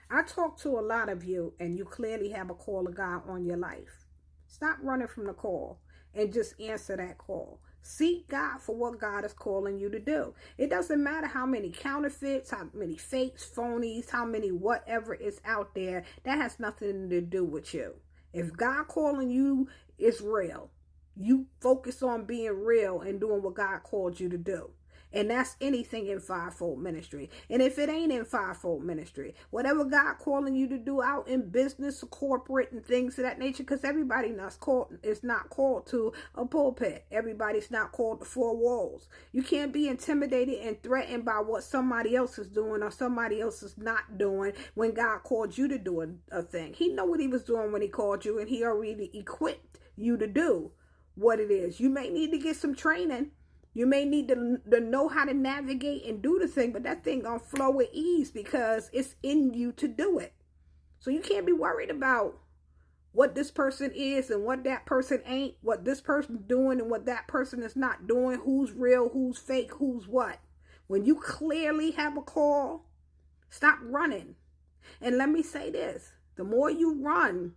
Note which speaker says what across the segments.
Speaker 1: I talk to a lot of you, and you clearly have a call of God on your life. Stop running from the call and just answer that call. Seek God for what God is calling you to do. It doesn't matter how many counterfeits, how many fakes, phonies, how many whatever is out there. That has nothing to do with you. If God calling you is real, you focus on being real and doing what God called you to do. And that's anything in fivefold ministry. And if it ain't in fivefold ministry, whatever God calling you to do out in business, corporate, and things of that nature, because everybody is not called to a pulpit. Everybody's not called to four walls. You can't be intimidated and threatened by what somebody else is doing or somebody else is not doing when God called you to do a thing. He know what he was doing when he called you, and he already equipped you to do what it is. You may need to get some training. You may need to know how to navigate and do the thing, but that thing gonna flow with ease because it's in you to do it. So you can't be worried about what this person is and what that person ain't, what this person's doing and what that person is not doing, who's real, who's fake, who's what. When you clearly have a call, stop running. And let me say this, the more you run,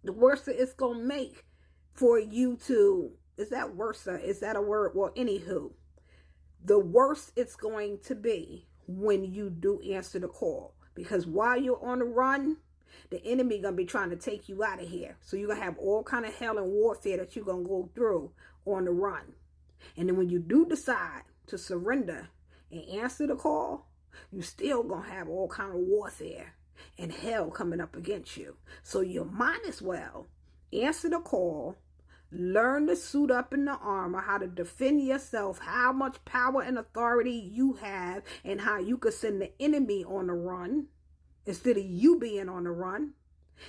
Speaker 1: the worse it's gonna make for you to, is that worse? Is that a word? Well, anywho, the worse it's going to be when you do answer the call. Because while you're on the run, the enemy going to be trying to take you out of here. So you're going to have all kind of hell and warfare that you're going to go through on the run. And then when you do decide to surrender and answer the call, you still going to have all kind of warfare and hell coming up against you. So you might as well answer the call. Learn to suit up in the armor, how to defend yourself, how much power and authority you have, and how you could send the enemy on the run instead of you being on the run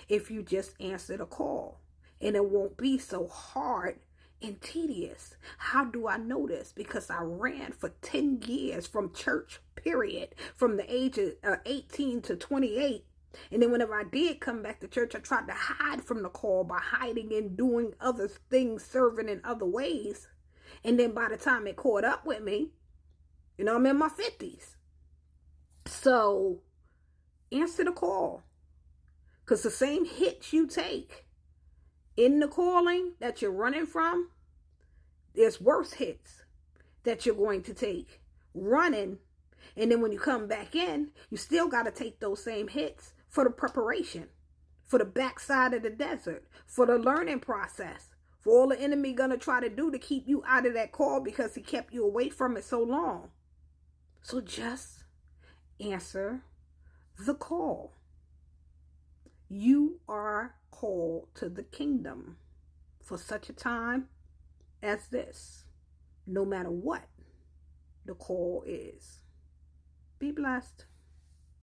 Speaker 1: if you just answer the call. And it won't be so hard and tedious. How do I know this? Because I ran for 10 years from church, period, from the age of 18 to 28. And then whenever I did come back to church, I tried to hide from the call by hiding and doing other things, serving in other ways. And then by the time it caught up with me, I'm in my 50s. So answer the call. Because the same hits you take in the calling that you're running from, there's worse hits that you're going to take running. And then when you come back in, you still got to take those same hits for the preparation, for the backside of the desert, for the learning process, for all the enemy going to try to do to keep you out of that call because he kept you away from it so long. So just answer the call. You are called to the kingdom for such a time as this, no matter what the call is. Be blessed.